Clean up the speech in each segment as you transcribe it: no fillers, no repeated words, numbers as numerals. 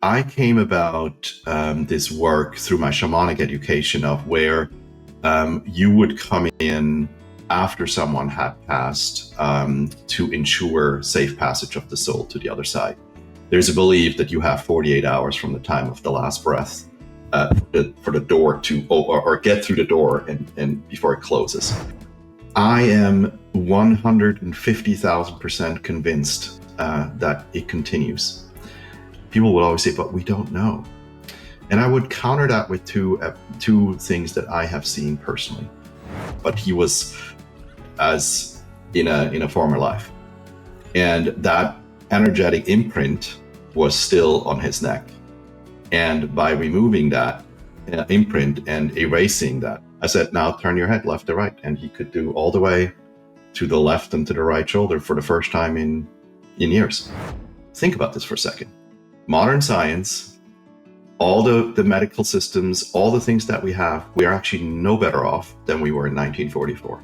I came about this work through my shamanic education of where you would come in after someone had passed to ensure safe passage of the soul to the other side. There's a belief that you have 48 hours from the time of the last breath for the door to or get through the door and before it closes. I am 150,000% convinced that it continues. People would always say, but we don't know. And I would counter that with two things that I have seen personally. But he was as in a former life. And that energetic imprint was still on his neck. And by removing that imprint and erasing that, I said, now turn your head left to right. And he could do all the way to the left and to the right shoulder for the first time in years. Think about this for a second. Modern science, all the medical systems, all the things that we have, we are actually no better off than we were in 1944.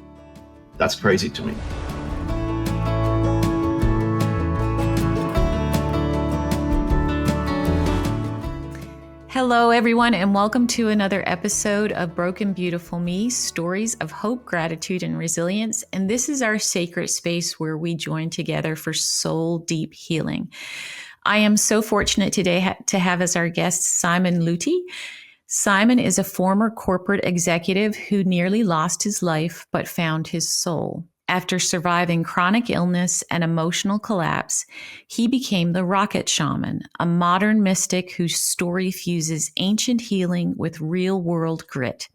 That's crazy to me. Hello, everyone, and welcome to another episode of Broken Beautiful Me, Stories of Hope, Gratitude, and Resilience. And this is our sacred space where we join together for soul deep healing. I am so fortunate today to have as our guest Simon Lüthi. Simon is a former corporate executive who nearly lost his life but found his soul. After surviving chronic illness and emotional collapse, he became the Rocket Shaman, a modern mystic whose story fuses ancient healing with real-world grit.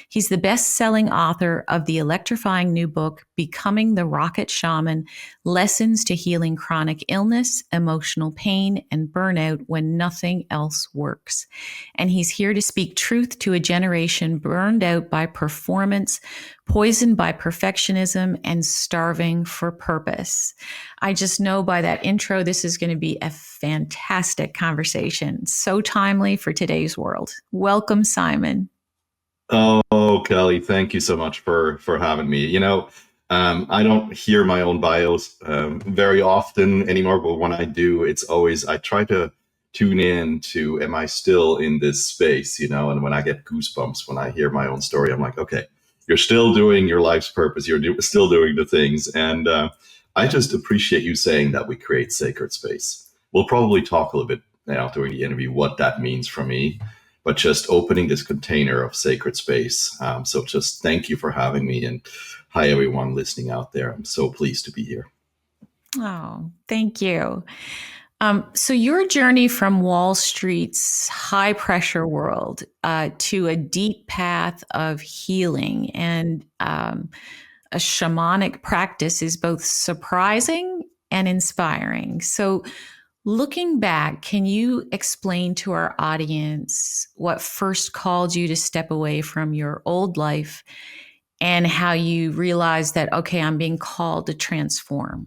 He's the best-selling author of the electrifying new book, Becoming the Rocket Shaman, Lessons to Healing Chronic Illness, Emotional Pain, and Burnout When Nothing Else Works. And he's here to speak truth to a generation burned out by performance, poisoned by perfectionism, and starving for purpose. I just know by that intro, this is going to be a fantastic conversation. So timely for today's world. Welcome, Simon. Oh, Kelly, thank you so much for having me. I don't hear my own bios very often anymore, but when I do, it's always, I try to tune in to, am I still in this space, and when I get goosebumps, when I hear my own story, I'm like, okay, you're still doing your life's purpose. You're still doing the things. And I just appreciate you saying that we create sacred space. We'll probably talk a little bit now during the interview, what that means for me, but just opening this container of sacred space. So just thank you for having me, and hi, everyone listening out there. I'm so pleased to be here. Oh, thank you. So your journey from Wall Street's high pressure world to a deep path of healing and a shamanic practice is both surprising and inspiring. So looking back, can you explain to our audience what first called you to step away from your old life and how you realized that, okay, I'm being called to transform?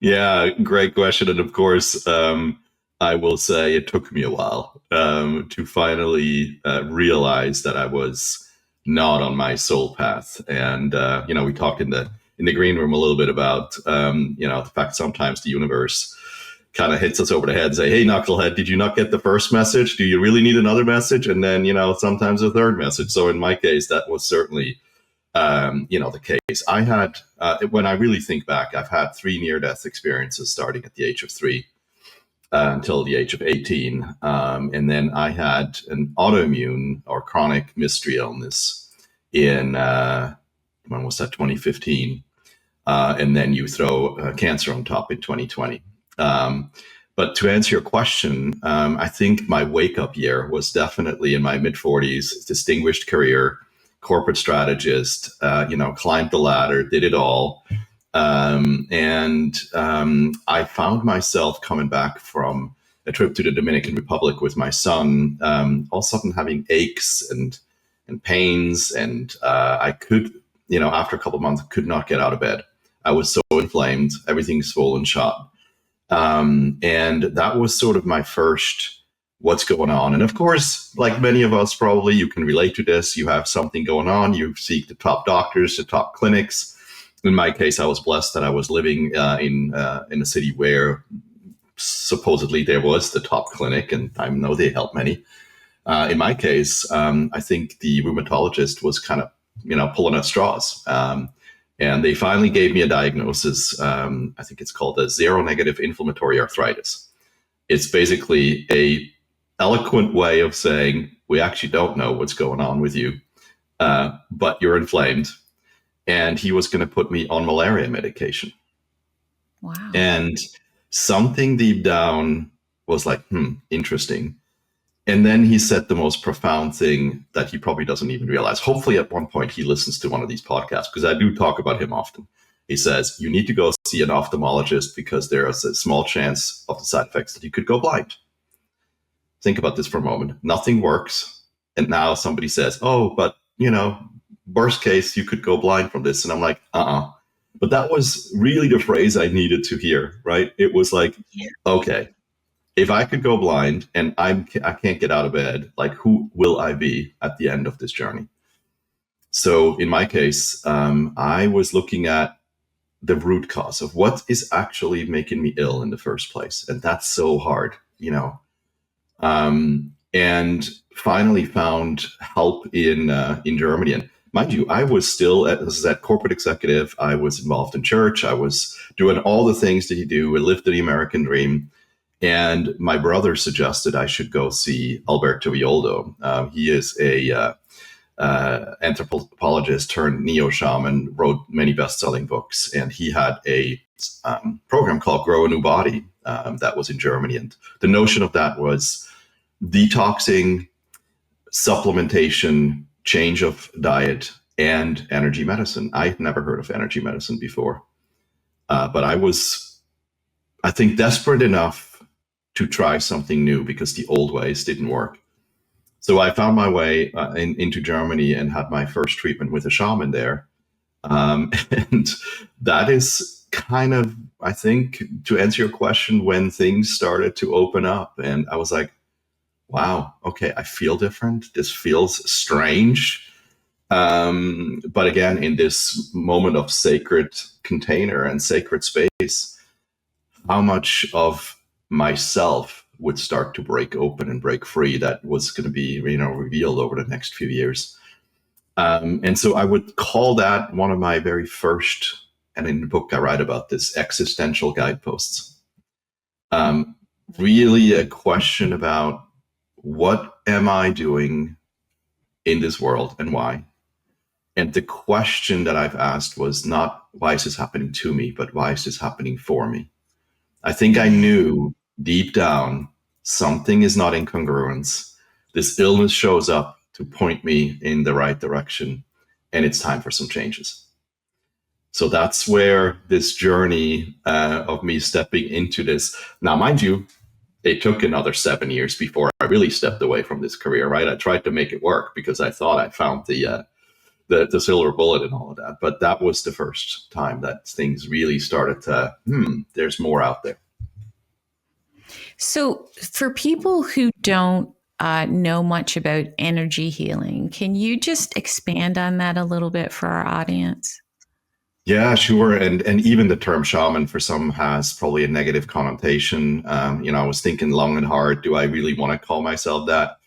Yeah, great question. And of course, I will say it took me a while to finally realize that I was not on my soul path. And, we talked in the green room a little bit about, the fact sometimes the universe kind of hits us over the head and say, hey, knucklehead, did you not get the first message? Do you really need another message? And then, sometimes a third message. So in my case, that was certainly, the case. I had, when I really think back, I've had 3 near-death experiences starting at the age of 3 until the age of 18. And then I had an autoimmune or chronic mystery illness in, when was that, 2015. And then you throw cancer on top in 2020. But to answer your question, I think my wake-up year was definitely in my mid-40s, distinguished career, corporate strategist, climbed the ladder, did it all. And I found myself coming back from a trip to the Dominican Republic with my son, all of a sudden having aches and pains. And I could, after a couple of months, could not get out of bed. I was so inflamed, everything swollen shut. And that was sort of my first, what's going on. And of course, like many of us, probably you can relate to this. You have something going on. You seek the top doctors, the top clinics. In my case, I was blessed that I was living in a city where supposedly there was the top clinic, and I know they help many. In my case, I think the rheumatologist was kind of, pulling at straws. And they finally gave me a diagnosis. I think it's called a seronegative inflammatory arthritis. It's basically a eloquent way of saying, we actually don't know what's going on with you, but you're inflamed. And he was going to put me on malaria medication. Wow. And something deep down was like, interesting. And then he said the most profound thing that he probably doesn't even realize. Hopefully at one point he listens to one of these podcasts, because I do talk about him often. He says, you need to go see an ophthalmologist because there is a small chance of the side effects that you could go blind. Think about this for a moment. Nothing works. And now somebody says, oh, but, worst case, you could go blind from this. And I'm like, But that was really the phrase I needed to hear, right? It was like, okay, if I could go blind and I can't get out of bed, like, who will I be at the end of this journey? So in my case, I was looking at the root cause of what is actually making me ill in the first place. And that's so hard, and finally found help in Germany. And mind you, I was still as that corporate executive. I was involved in church. I was doing all the things that you do. I lived the American dream. And my brother suggested I should go see Alberto Villoldo. He is a anthropologist turned neo-shaman, wrote many best-selling books, and he had a program called Grow a New Body that was in Germany. And the notion of that was detoxing, supplementation, change of diet, and energy medicine. I had never heard of energy medicine before, but I was, I think, desperate enough to try something new because the old ways didn't work. So I found my way into Germany and had my first treatment with a shaman there. And that is kind of, I think, to answer your question, when things started to open up. And I was like, wow, okay, I feel different. This feels strange. But again, in this moment of sacred container and sacred space, how much of myself would start to break open and break free that was going to be, revealed over the next few years. And so I would call that one of my very first, and in the book I write about this, existential guideposts. Really a question about, what am I doing in this world and why? And the question that I've asked was not, why is this happening to me, but why is this happening for me? I think I knew deep down something is not in congruence. This illness shows up to point me in the right direction, and it's time for some changes. So that's where this journey of me stepping into this. Now, mind you, it took another 7 years before I really stepped away from this career, right? I tried to make it work because I thought I found the silver bullet and all of that. But that was the first time that things really started to, there's more out there. So for people who don't know much about energy healing, can you just expand on that a little bit for our audience? Yeah, sure. And even the term shaman for some has probably a negative connotation. I was thinking long and hard, do I really want to call myself that?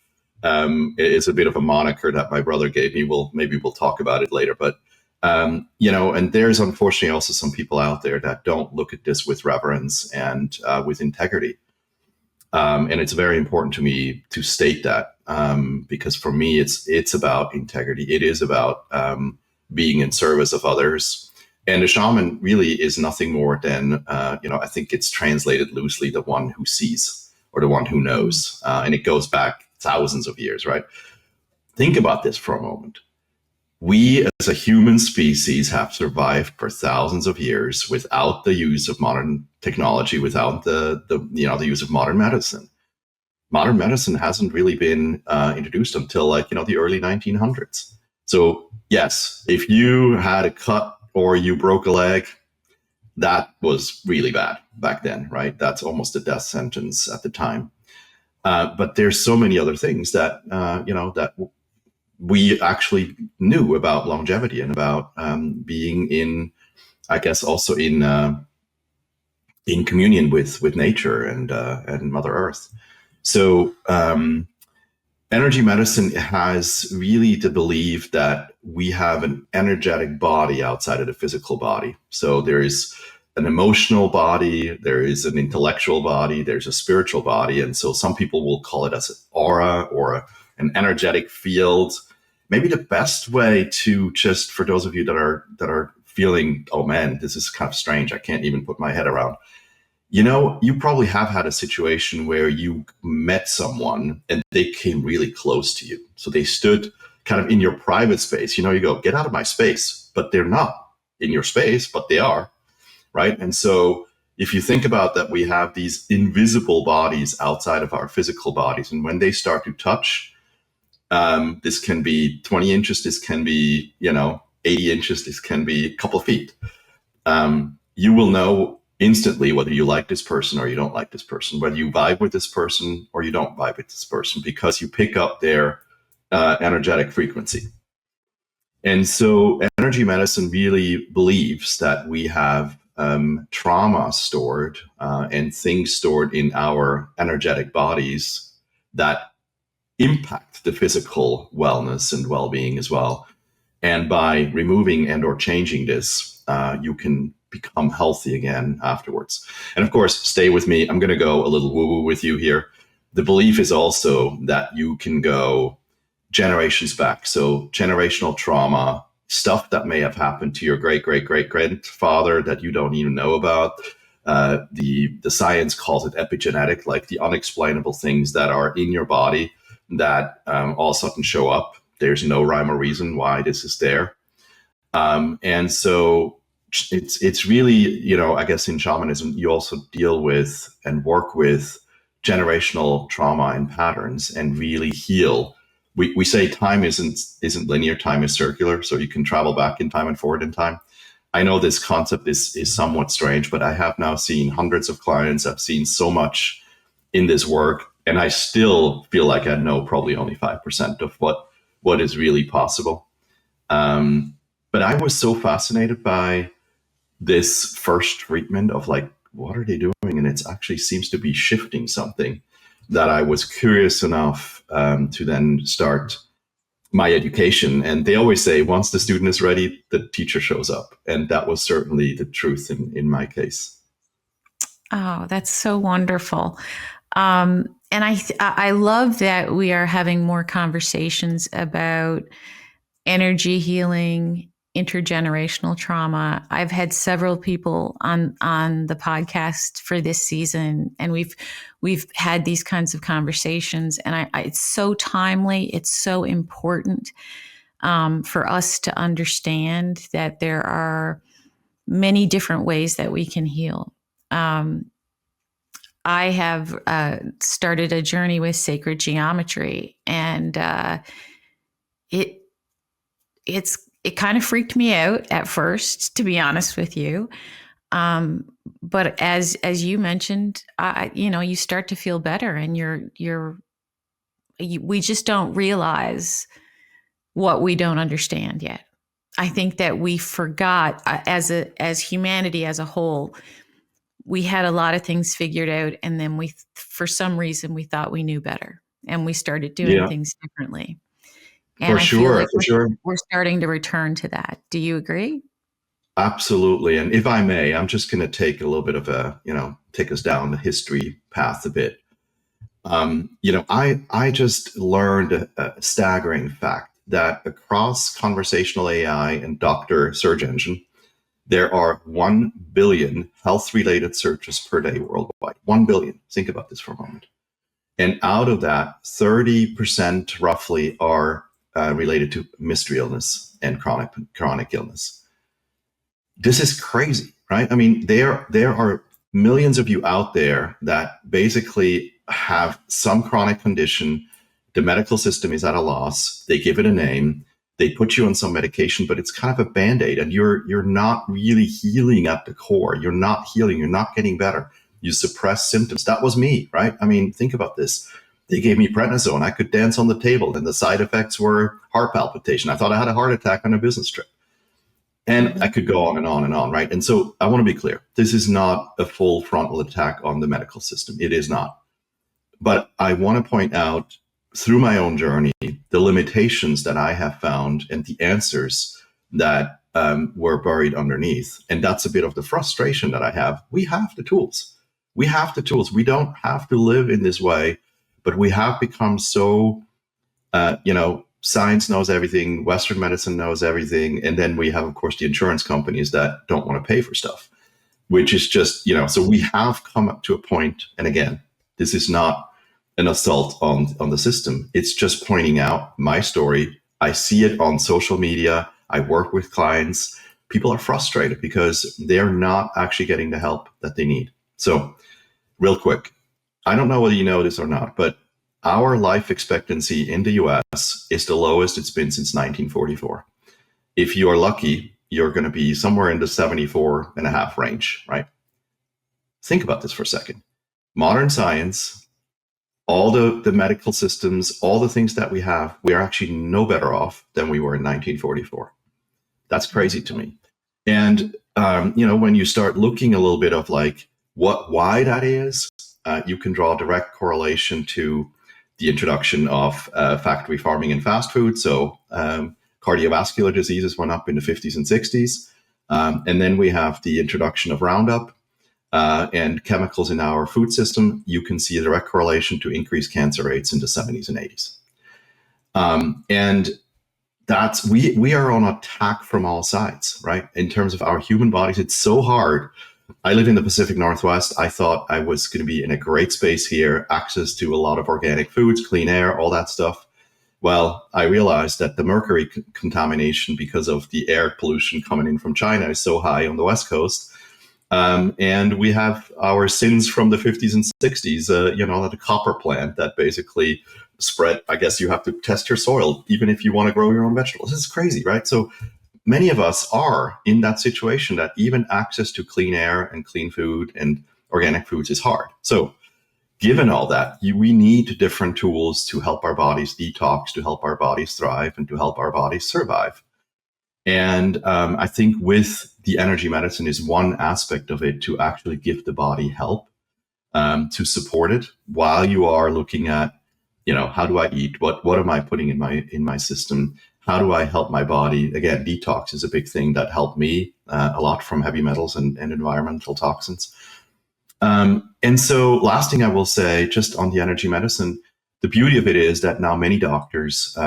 It's a bit of a moniker that my brother gave me. Maybe we'll talk about it later. But, and there's unfortunately also some people out there that don't look at this with reverence and with integrity. And it's very important to me to state that because for me, it's about integrity. It is about being in service of others. And a shaman really is nothing more than, I think it's translated loosely, the one who sees or the one who knows. And it goes back thousands of years, right? Think about this for a moment. We as a human species have survived for thousands of years without the use of modern technology, without the use of modern medicine. Modern medicine hasn't really been introduced until the early 1900s. So yes, if you had a cut or you broke a leg, that was really bad back then, right? That's almost a death sentence at the time. But there's so many other things that, that we actually knew about longevity and about being in, I guess, also in in communion with nature and Mother Earth. So energy medicine has really the belief that we have an energetic body outside of the physical body. So there is an emotional body, there is an intellectual body, there's a spiritual body. And so some people will call it as an aura or an energetic field. Maybe the best way to, just for those of you that are feeling, oh man, this is kind of strange, I can't even put my head around. You probably have had a situation where you met someone and they came really close to you. So they stood kind of in your private space. You go, get out of my space, but they're not in your space, but they are, right? And so if you think about that, we have these invisible bodies outside of our physical bodies. And when they start to touch, this can be 20 inches, this can be, 80 inches, this can be a couple of feet. You will know instantly whether you like this person or you don't like this person, whether you vibe with this person or you don't vibe with this person, because you pick up their energetic frequency. And so energy medicine really believes that we have trauma stored and things stored in our energetic bodies that impact the physical wellness and well-being as well. And by removing and or changing this, you can become healthy again afterwards. And of course, stay with me. I'm going to go a little woo-woo with you here. The belief is also that you can go generations back. So generational trauma, stuff that may have happened to your great-great-great-grandfather that you don't even know about. The science calls it epigenetic, like the unexplainable things that are in your body that all of a sudden show up. There's no rhyme or reason why this is there. And so it's really, I guess in shamanism, you also deal with and work with generational trauma and patterns and really heal. We say time isn't linear, time is circular, so you can travel back in time and forward in time. I know this concept is somewhat strange, but I have now seen hundreds of clients. I've seen so much in this work, and I still feel like I know probably only 5% of what is really possible. But I was so fascinated by this first treatment of like, what are they doing? And it actually seems to be shifting something, that I was curious enough to then start my education. And they always say, once the student is ready, the teacher shows up. And that was certainly the truth in my case. Oh, that's so wonderful. And I love that we are having more conversations about energy healing, intergenerational trauma. I've had several people on the podcast for this season, and we've had these kinds of conversations, and it's so timely. It's so important for us to understand that there are many different ways that we can heal. I have started a journey with sacred geometry, and it kind of freaked me out at first, to be honest with you. But as you mentioned, you start to feel better, and we just don't realize what we don't understand yet. I think that we forgot as humanity as a whole. We had a lot of things figured out, and then for some reason, we thought we knew better, and we started doing things differently. And I feel like we're starting to return to that. Do you agree? Absolutely. And if I may, I'm just going to take a little bit of take us down the history path a bit. I just learned a staggering fact that across conversational AI and doctor search engine, there are 1 billion health-related searches per day worldwide. 1 billion. Think about this for a moment. And out of that, 30% roughly are related to mystery illness and chronic illness. This is crazy, right? I mean, there are millions of you out there that basically have some chronic condition. The medical system is at a loss. They give it a name. They put you on some medication, but it's kind of a Band-Aid, and you're not really healing at the core. You're not healing. You're not getting better. You suppress symptoms. That was me, right? I mean, think about this. They gave me prednisone. I could dance on the table, and the side effects were heart palpitation. I thought I had a heart attack on a business trip. And I could go on and on and on, right? And so I want to be clear. This is not a full frontal attack on the medical system. It is not. But I want to point out through my own journey, the limitations that I have found and the answers that were buried underneath. And that's a bit of the frustration that I have. We have the tools. We have the tools. We don't have to live in this way, but we have become so, science knows everything, Western medicine knows everything. And then we have, of course, the insurance companies that don't want to pay for stuff, which is just, so we have come up to a point, and again, this is not an assault on the system. It's just pointing out my story. I see it on social media. I work with clients. People are frustrated because they're not actually getting the help that they need. So real quick, I don't know whether you know this or not, but our life expectancy in the US is the lowest it's been since 1944. If you are lucky, you're going to be somewhere in the 74 and a half range, right? Think about this for a second. Modern science, all the medical systems, all the things that we have, we are actually no better off than we were in 1944. That's crazy to me. And, when you start looking a little bit of like why that is, you can draw a direct correlation to the introduction of factory farming and fast food. So cardiovascular diseases went up in the 50s and 60s. And then we have the introduction of Roundup and chemicals in our food system. You can see a direct correlation to increased cancer rates in the 70s and 80s. And that's we are on attack from all sides, right? In terms of our human bodies, it's so hard. I live in the Pacific Northwest. I thought I was going to be in a great space here, access to a lot of organic foods, clean air, all that stuff. Well, I realized that the mercury contamination because of the air pollution coming in from China is so high on the West Coast. And we have our sins from the 50s and 60s, the copper plant that basically spread. I guess you have to test your soil, even if you want to grow your own vegetables. This is crazy, right? So many of us are in that situation that even access to clean air and clean food and organic foods is hard. So given all that, we need different tools to help our bodies detox, to help our bodies thrive, and to help our bodies survive. And I think with the energy medicine is one aspect of it to actually give the body help to support it while you are looking at, how do I eat? What am I putting in my system? How do I help my body? Again, detox is a big thing that helped me a lot from heavy metals and environmental toxins. And so last thing I will say, just on the energy medicine, the beauty of it is that now many doctors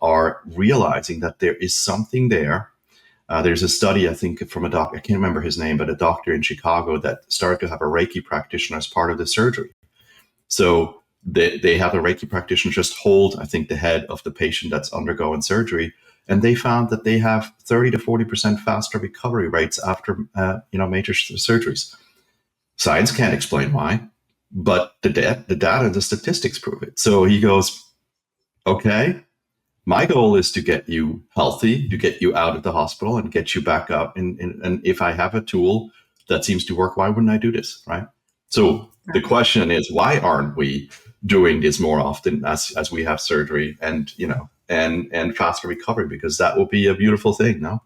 are realizing that there is something there. There's a study, I think, from a doctor, I can't remember his name, but a doctor in Chicago that started to have a Reiki practitioner as part of the surgery. So they have a Reiki practitioner just hold, I think, the head of the patient that's undergoing surgery. And they found that they have 30 to 40% faster recovery rates after, major surgeries. Science can't explain why, but the data and the statistics prove it. So he goes, okay, my goal is to get you healthy, to get you out of the hospital and get you back up. And if I have a tool that seems to work, why wouldn't I do this, right? So the question is, why aren't we doing this more often as we have surgery and faster recovery? Because that will be a beautiful thing, no?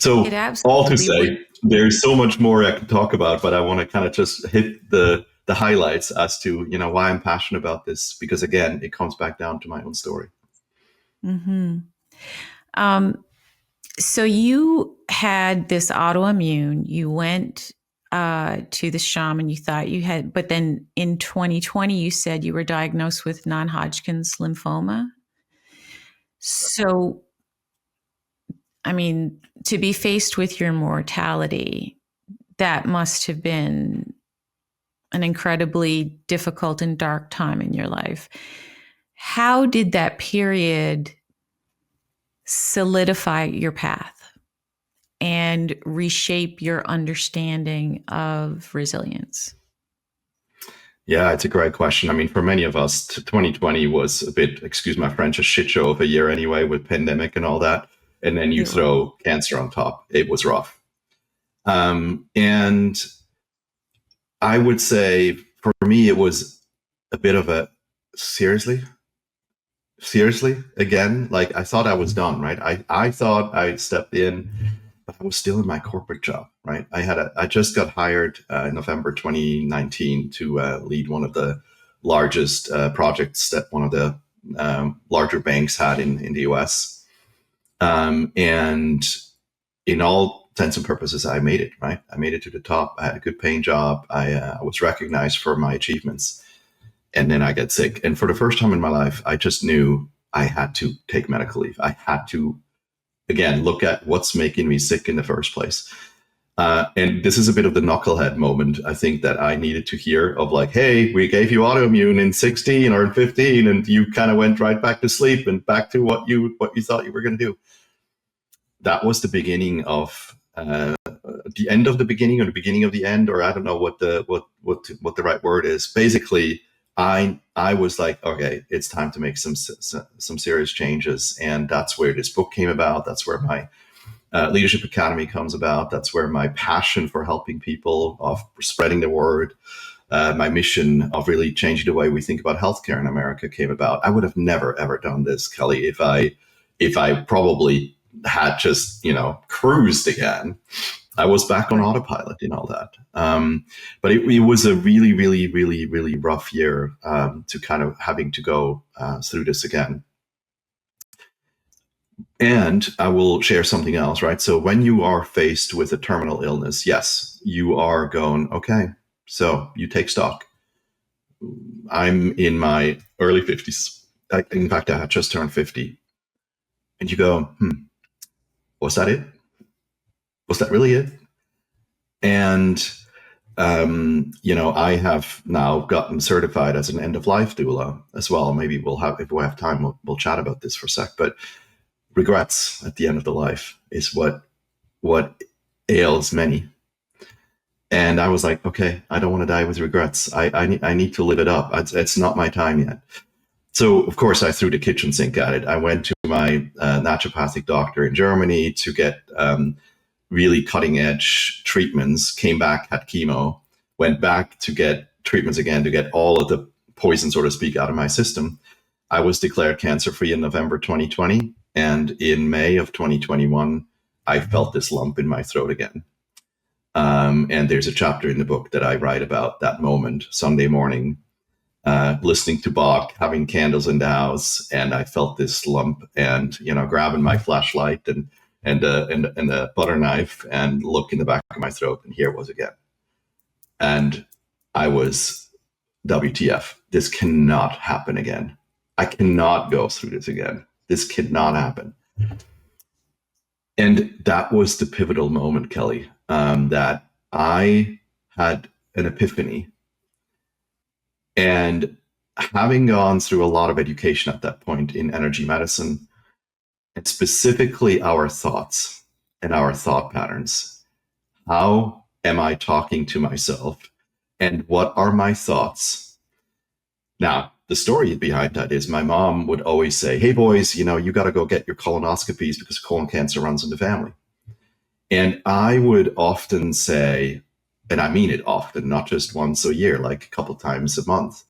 So all to say, there's so much more I can talk about, but I want to kind of just hit the highlights as to, why I'm passionate about this, because again, it comes back down to my own story. Mm-hmm. So you had this autoimmune, you went to the shaman, you thought you had, but then in 2020, you said you were diagnosed with non-Hodgkin's lymphoma. So, I mean, to be faced with your mortality, that must have been an incredibly difficult and dark time in your life. How did that period solidify your path and reshape your understanding of resilience? Yeah, it's a great question. I mean, for many of us, 2020 was a bit, excuse my French, a shit show of a year anyway, with pandemic and all that. And then you throw cancer on top. It was rough. And I would say for me, it was a bit of a, seriously? seriously, again, like I thought I was done, right? I thought I stepped in, but I was still in my corporate job, right? I just got hired in November 2019 to lead one of the largest projects that one of the larger banks had in the US. And in all intents and purposes, I made it, right? I made it to the top. I had a good paying job. I was recognized for my achievements. And then I get sick. And for the first time in my life, I just knew I had to take medical leave. I had to, again, look at what's making me sick in the first place. And this is a bit of the knucklehead moment, I think, that I needed to hear of like, hey, we gave you autoimmune in 16 or in 15, and you kind of went right back to sleep and back to what you thought you were going to do. That was the beginning of the end of the beginning, or the beginning of the end, or I don't know what the right word is. Basically, I was like, okay, it's time to make some serious changes, and that's where this book came about. That's where my Leadership Academy comes about. That's where my passion for helping people, of spreading the word, my mission of really changing the way we think about healthcare in America came about. I would have never ever done this, Kelly, if I probably had just cruised again. I was back on autopilot and all that. But it was a really, really, really, really rough year to kind of having to go through this again. And I will share something else, right? So when you are faced with a terminal illness, yes, you are going, okay, so you take stock. I'm in my early 50s. In fact, I had just turned 50. And you go, was that it? Was that really it? And, I have now gotten certified as an end-of-life doula as well. Maybe if we have time, we'll chat about this for a sec. But regrets at the end of the life is what ails many. And I was like, okay, I don't want to die with regrets. I need to live it up. It's not my time yet. So, of course, I threw the kitchen sink at it. I went to my naturopathic doctor in Germany to get really cutting edge treatments, came back, had chemo, went back to get treatments again to get all of the poison, so to speak, out of my system. I was declared cancer-free in November 2020. And in May of 2021, I felt this lump in my throat again. And there's a chapter in the book that I write about that moment, Sunday morning, listening to Bach, having candles in the house, and I felt this lump, and grabbing my flashlight and a butter knife and look in the back of my throat, and here it was again. And I was, WTF, this cannot happen again. I cannot go through this again. This cannot happen. And that was the pivotal moment, Kelly, that I had an epiphany. And having gone through a lot of education at that point in energy medicine, and specifically our thoughts and our thought patterns, how am I talking to myself? And what are my thoughts? Now, the story behind that is my mom would always say, hey, boys, you got to go get your colonoscopies because colon cancer runs in the family. And I would often say, and I mean it often, not just once a year, like a couple times a month,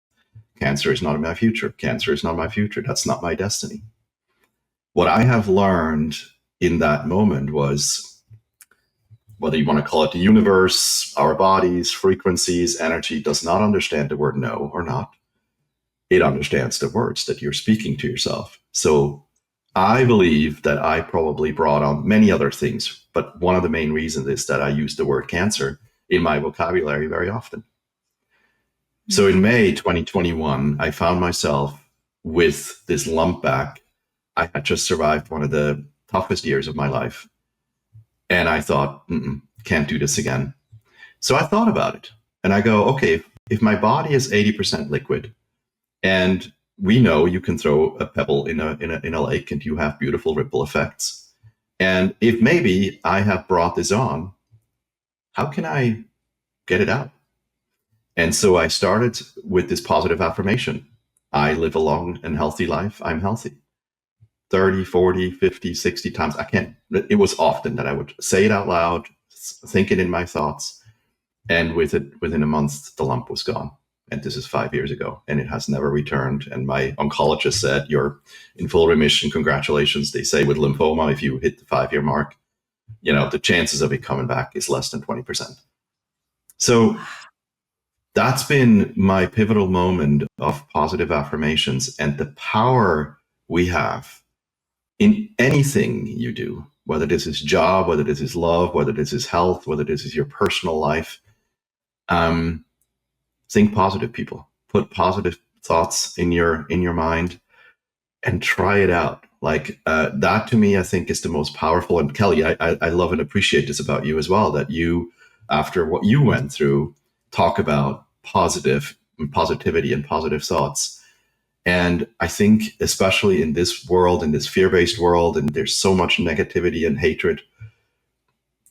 cancer is not in my future. Cancer is not my future. That's not my destiny. What I have learned in that moment was, whether you want to call it the universe, our bodies, frequencies, energy, does not understand the word no or not. It understands the words that you're speaking to yourself. So I believe that I probably brought on many other things, but one of the main reasons is that I use the word cancer in my vocabulary very often. So in May 2021, I found myself with this lump back. I had just survived one of the toughest years of my life. And I thought, can't do this again. So I thought about it. And I go, okay, if my body is 80% liquid, and we know you can throw a pebble in a lake and you have beautiful ripple effects. And if maybe I have brought this on, how can I get it out? And so I started with this positive affirmation. I live a long and healthy life. I'm healthy. 30, 40, 50, 60 times. It was often that I would say it out loud, think it in my thoughts. And within a month, the lump was gone. And this is 5 years ago, and it has never returned. And my oncologist said, "You're in full remission. Congratulations." They say with lymphoma, if you hit the 5 year mark, the chances of it coming back is less than 20%. So that's been my pivotal moment of positive affirmations and the power we have in anything you do, whether this is job, whether this is love, whether this is health, whether this is your personal life. Think positive, people. Put positive thoughts in your mind and try it out. Like that to me, I think is the most powerful. And Kelly, I love and appreciate this about you as well, that you, after what you went through, talk about positivity and positive thoughts. And I think especially in this world, in this fear-based world, and there's so much negativity and hatred,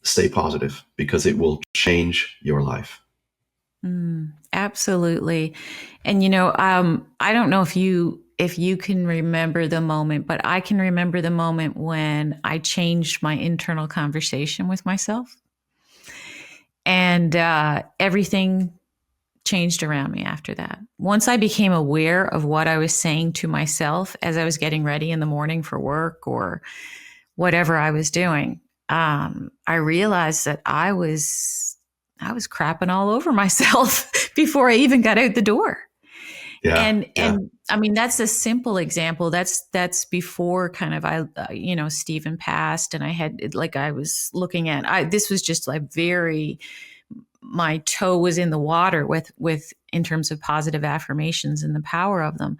stay positive because it will change your life. Absolutely. And, I don't know if you can remember the moment, but I can remember the moment when I changed my internal conversation with myself, and everything changed around me after that. Once I became aware of what I was saying to myself as I was getting ready in the morning for work or whatever I was doing, I realized that I was crapping all over myself before I even got out the door. Yeah. And I mean, that's a simple example. That's before kind of Stephen passed, and I was looking at, this was just like my toe was in the water with in terms of positive affirmations and the power of them.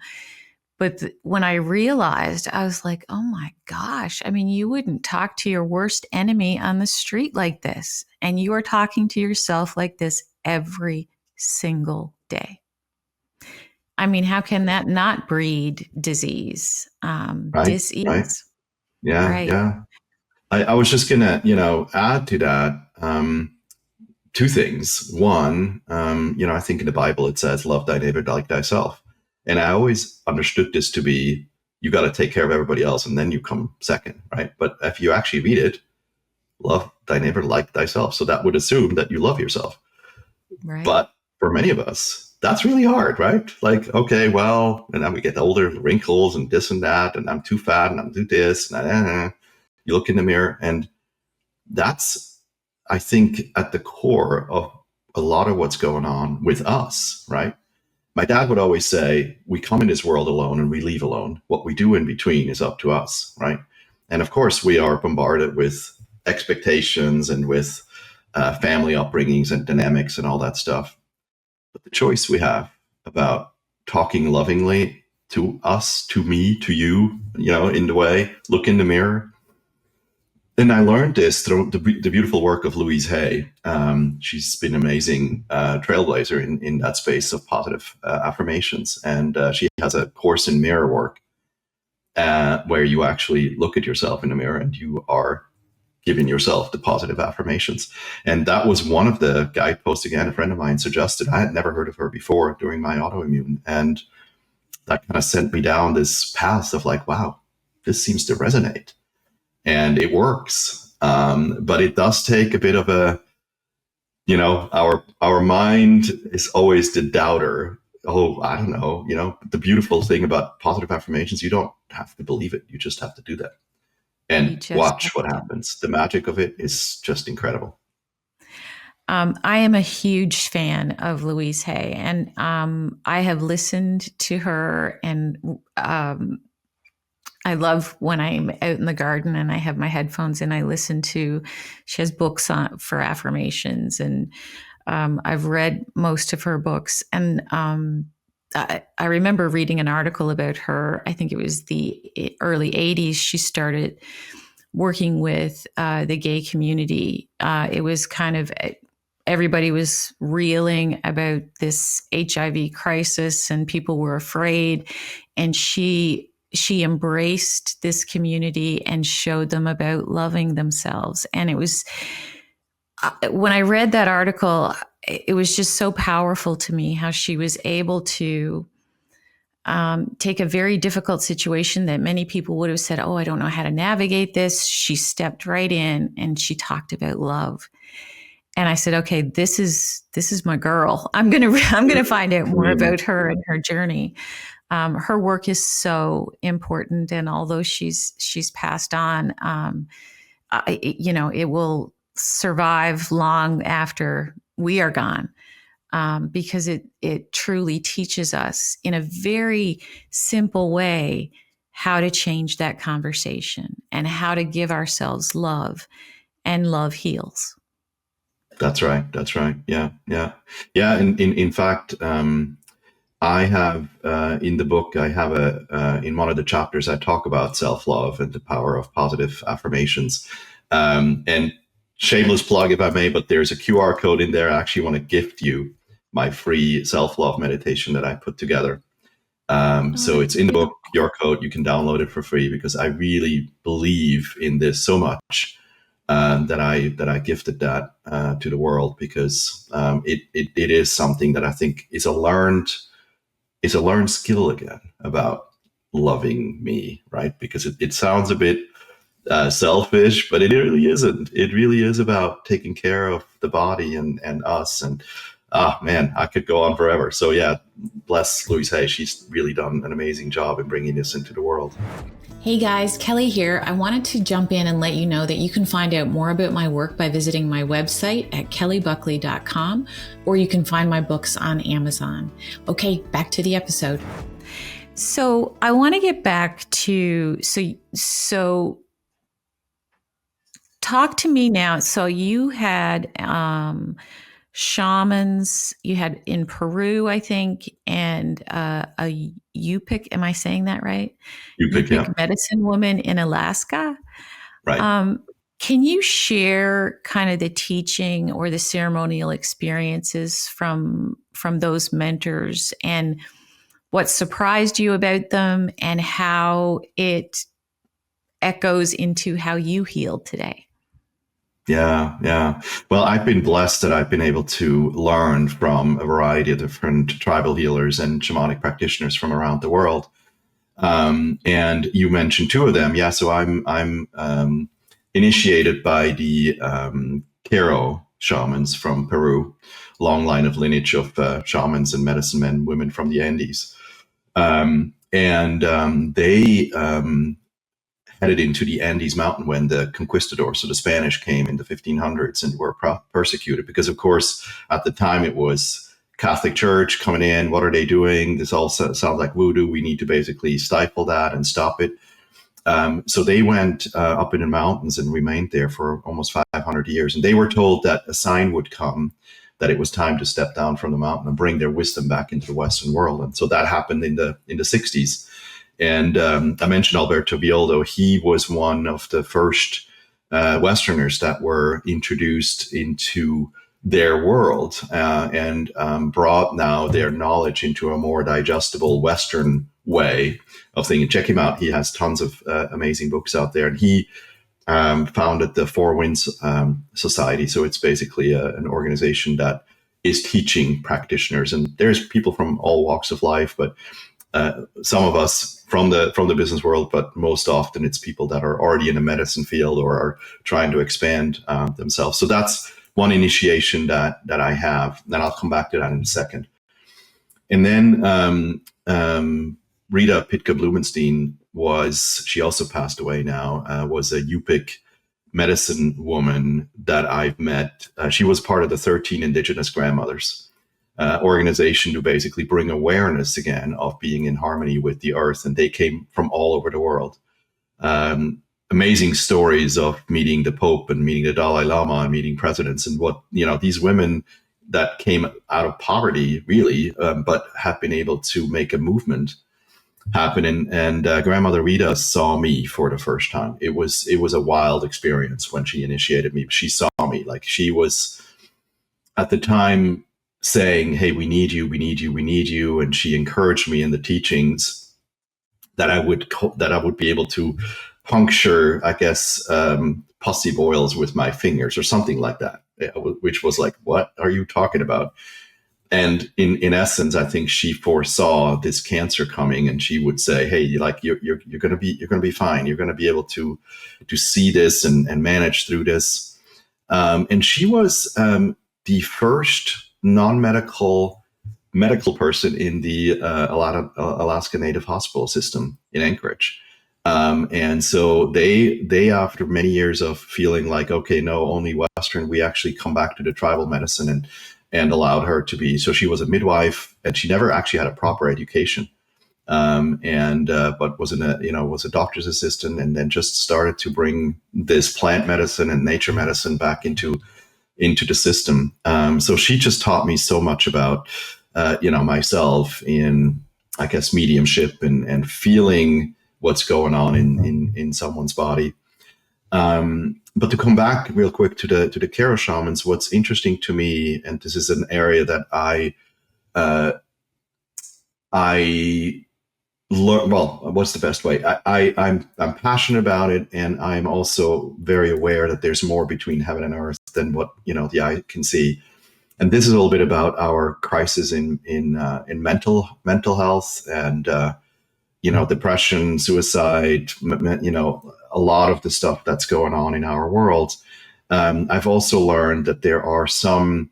But when I realized, I was like, oh my gosh, I mean, you wouldn't talk to your worst enemy on the street like this. And you are talking to yourself like this every single day. I mean, how can that not breed disease, Right. dis-ease? Yeah. Right. Yeah. I was just gonna, add to that. Two things. One, I think in the Bible it says, "Love thy neighbor like thyself," and I always understood this to be, you got to take care of everybody else, and then you come second, right? But if you actually read it, love thy neighbor like thyself, so that would assume that you love yourself. Right. But for many of us, that's really hard, right? Like, okay, well, and then we get older, wrinkles and this and that, and I'm too fat, and I'm too this, and you look in the mirror, and that's, I think, at the core of a lot of what's going on with us, right? My dad would always say, we come in this world alone and we leave alone. What we do in between is up to us, right? And of course, we are bombarded with expectations and with family upbringings and dynamics and all that stuff. But the choice we have about talking lovingly to us, to me, to you, in the way, look in the mirror. And I learned this through the beautiful work of Louise Hay. She's been an amazing trailblazer in that space of positive affirmations. And she has a course in mirror work where you actually look at yourself in the mirror and you are giving yourself the positive affirmations. And that was one of the guideposts, again, a friend of mine suggested. I had never heard of her before during my autoimmune. And that kind of sent me down this path of like, wow, this seems to resonate. And it works. But it does take a bit of our mind is always the doubter. Oh, I don't know. The beautiful thing about positive affirmations, you don't have to believe it. You just have to do that and watch what happens. The magic of it is just incredible. I am a huge fan of Louise Hay, and I have listened to her, and I love when I'm out in the garden and I have my headphones and I listen to, she has books for affirmations, and I've read most of her books. And I remember reading an article about her. I think it was the early 80s. She started working with the gay community. It was kind of, everybody was reeling about this HIV crisis and people were afraid. And she embraced this community and showed them about loving themselves. And it was, when I read that article, it was just so powerful to me how she was able to take a very difficult situation that many people would have said, oh, I don't know how to navigate this. She stepped right in and she talked about love. And I said, okay, this is my girl. I'm gonna find out more about her and her journey. Her work is so important, and although she's passed on, it will survive long after we are gone, because it truly teaches us in a very simple way how to change that conversation and how to give ourselves love, and love heals. That's right. That's right. Yeah. Yeah. Yeah. In fact, I have in the book, I have in one of the chapters, I talk about self-love and the power of positive affirmations. And shameless plug, if I may, but there's a QR code in there. I actually want to gift you my free self-love meditation that I put together. So it's in the book, QR code. You can download it for free because I really believe in this so much. That I gifted that to the world because it is something that I think is a learned skill again about loving me, right? Because it sounds a bit selfish, but it really isn't. It really is about taking care of the body and us. And man, I could go on forever. So yeah, bless Louise Hay. She's really done an amazing job in bringing this into the world. Hey guys, Kelly here. I wanted to jump in and let you know that you can find out more about my work by visiting my website at kellybuckley.com, or you can find my books on Amazon. Okay, back to the episode. So I want to get back to, so talk to me now. So you had shamans, you had in Peru, I think, and a Yupik, am I saying that right? Yupik medicine woman in Alaska. Right. Can you share kind of the teaching or the ceremonial experiences from those mentors, and what surprised you about them, and how it echoes into how you healed today? Yeah, yeah. Well, I've been blessed that I've been able to learn from a variety of different tribal healers and shamanic practitioners from around the world. And you mentioned two of them. Yeah, so I'm initiated by the Quero shamans from Peru, long line of lineage of shamans and medicine men, women from the Andes. They headed into the Andes mountain when the conquistadors, so the Spanish, came in the 1500s and were persecuted because, of course, at the time it was Catholic Church coming in. What are they doing? This all sounds like voodoo. We need to basically stifle that and stop it. So they went up in the mountains and remained there for almost 500 years. And they were told that a sign would come that it was time to step down from the mountain and bring their wisdom back into the Western world. And so that happened in the 60s. And I mentioned Alberto Villoldo. He was one of the first Westerners that were introduced into their world and brought now their knowledge into a more digestible Western way of thinking. Check him out. He has tons of amazing books out there. And he founded the Four Winds Society. So it's basically an organization that is teaching practitioners. And there's people from all walks of life, but some of us from the business world, but most often it's people that are already in the medicine field or are trying to expand themselves. So that's one initiation that I have, and I'll come back to that in a second. And then Rita Pitka-Blumenstein she also passed away now, was a Yupik medicine woman that I've met. She was part of the 13 Indigenous Grandmothers organization to basically bring awareness again of being in harmony with the earth. And they came from all over the world. Amazing stories of meeting the Pope and meeting the Dalai Lama and meeting presidents, and what, these women that came out of poverty, really, but have been able to make a movement happen. And Grandmother Rita saw me for the first time. It was a wild experience when she initiated me. She saw me, like, she was at the time saying, hey, we need you, we need you, we need you. And she encouraged me in the teachings that I would be able to puncture, I guess, pussy boils with my fingers or something like that, which was like, what are you talking about? And in essence, I think she foresaw this cancer coming, and she would say, hey, you're going to be fine. You're going to be able to see this and manage through this. And she was the first medical person in the Alaska Native Hospital system in Anchorage. And so they, after many years of feeling like, okay, no, only Western, we actually come back to the tribal medicine and allowed her to be. So she was a midwife, and she never actually had a proper education. But was was a doctor's assistant, and then just started to bring this plant medicine and nature medicine back into the system. So she just taught me so much about myself in, I guess, mediumship and feeling what's going on in someone's body. But to come back real quick to the Kero shamans, what's interesting to me, and this is an area that I learn. Well, what's the best way? I'm passionate about it, and I'm also very aware that there's more between heaven and earth than what the eye can see. And this is a little bit about our crisis in mental health and depression, suicide. A lot of the stuff that's going on in our world. I've also learned that there are some,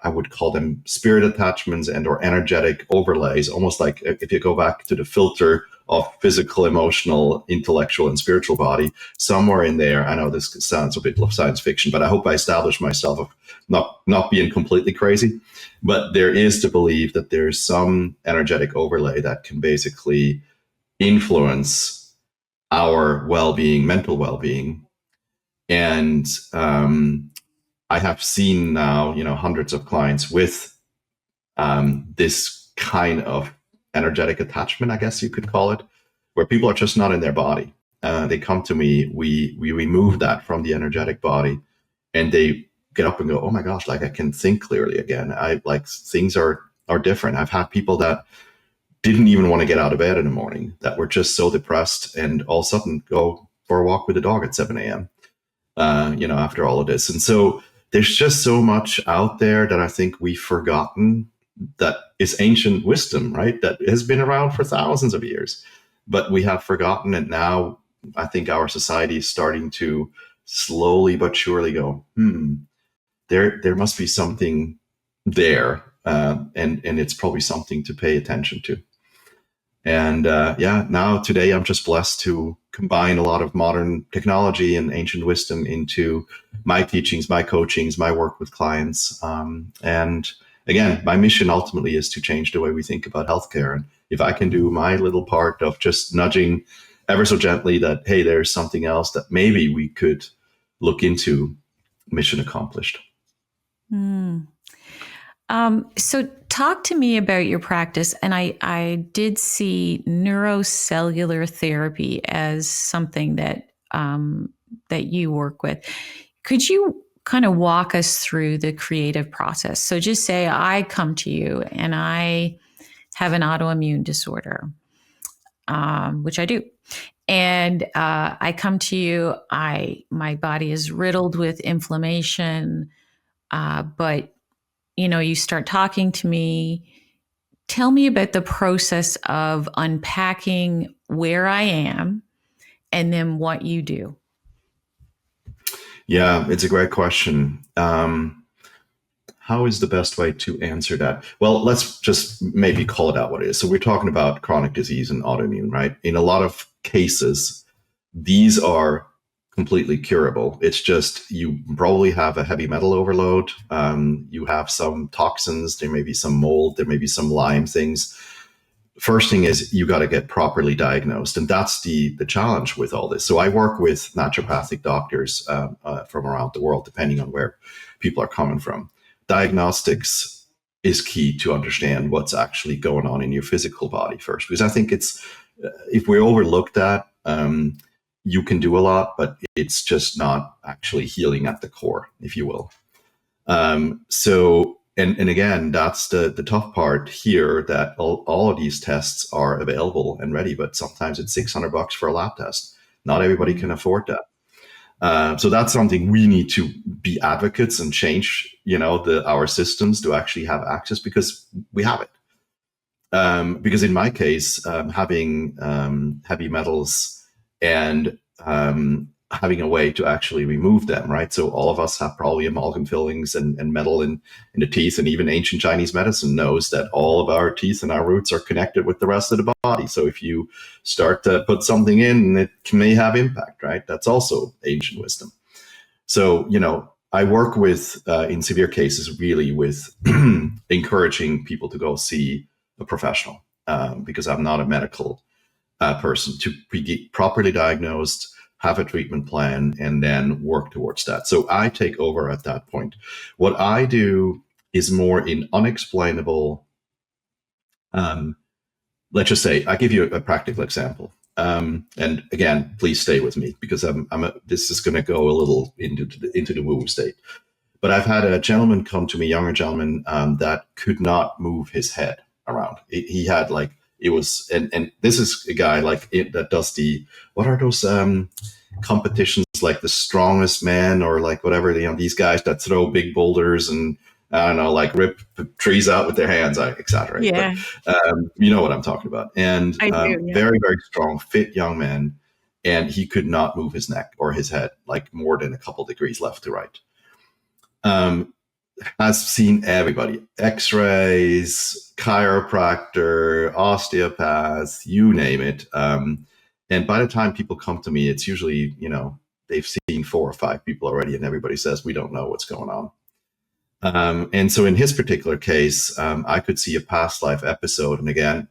I would call them spirit attachments and or energetic overlays, almost like if you go back to the filter of physical, emotional, intellectual, and spiritual body, somewhere in there. I know this sounds a bit of science fiction, but I hope I established myself of not being completely crazy. But there is to believe that there's some energetic overlay that can basically influence our well-being, mental well-being. And I have seen now, hundreds of clients with this kind of energetic attachment, I guess you could call it, where people are just not in their body. They come to me, we remove that from the energetic body, and they get up and go, oh my gosh, like I can think clearly again. I like things are different. I've had people that didn't even want to get out of bed in the morning, that were just so depressed, and all of a sudden go for a walk with the dog at 7 a.m. After all of this. And so there's just so much out there that I think we've forgotten, that is ancient wisdom, right? That has been around for thousands of years, but we have forgotten it. Now I think our society is starting to slowly but surely go, there must be something there, and it's probably something to pay attention to. And now today I'm just blessed to combine a lot of modern technology and ancient wisdom into my teachings, my coachings, my work with clients. And again, my mission ultimately is to change the way we think about healthcare. And if I can do my little part of just nudging ever so gently that, hey, there's something else that maybe we could look into, mission accomplished. So talk to me about your practice. And I did see neurocellular therapy as something that you work with. Could you kind of walk us through the creative process? So just say I come to you and I have an autoimmune disorder, which I do. And I come to you, my body is riddled with inflammation, but you start talking to me. Tell me about the process of unpacking where I am and then what you do. Yeah, it's a great question. How is the best way to answer that? Well, let's just maybe call it out what it is. So we're talking about chronic disease and autoimmune, right? In a lot of cases, these are completely curable. It's just you probably have a heavy metal overload. You have some toxins. There may be some mold. There may be some Lyme things. First thing is you got to get properly diagnosed, and that's the challenge with all this. So I work with naturopathic doctors from around the world, depending on where people are coming from. Diagnostics is key to understand what's actually going on in your physical body first, because I think it's if we overlook that, you can do a lot, but it's just not actually healing at the core, if you will. And again, that's the tough part here, that all of these tests are available and ready, but sometimes it's $600 for a lab test. Not everybody can afford that. So that's something we need to be advocates and change, our systems to actually have access, because we have it. Because in my case, having heavy metals and having a way to actually remove them, right? So all of us have probably amalgam fillings and metal in the teeth, and even ancient Chinese medicine knows that all of our teeth and our roots are connected with the rest of the body. So if you start to put something in, it may have impact, right? That's also ancient wisdom. So, I work with, in severe cases, really with encouraging people to go see a professional, because I'm not a medical person, to be properly diagnosed, have a treatment plan, and then work towards that. So I take over at that point. What I do is more in unexplainable, let's just say, I give you a practical example. And again, please stay with me, because this is going to go a little into the woo state. But I've had a gentleman come to me, younger gentleman, that could not move his head around. He had like, it was, and this is a guy like that does what are those competitions, like the strongest man, or like whatever, these guys that throw big boulders and, I don't know, like rip trees out with their hands. I exaggerate, Yeah, but you know what I'm talking about. And I do. Yeah. very, very strong, fit young man. And he could not move his neck or his head like more than a couple degrees left to right. Has seen everybody, x-rays, chiropractor, osteopath, you name it. And by the time people come to me, it's usually, they've seen 4 or 5 people already, and everybody says, we don't know what's going on. And so in his particular case, I could see a past life episode. And again,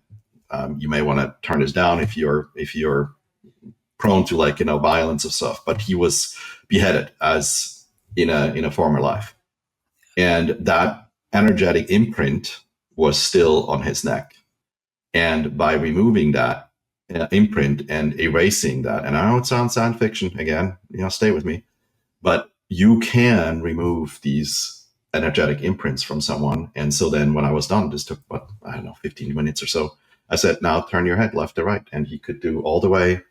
you may want to turn this down if you're prone to violence of stuff, but he was beheaded as in a former life. And that energetic imprint was still on his neck. And by removing that imprint and erasing that, and I know it sounds science fiction again, stay with me, but you can remove these energetic imprints from someone. And so then when I was done, this took, 15 minutes or so. I said, now turn your head left to right. And he could do all the way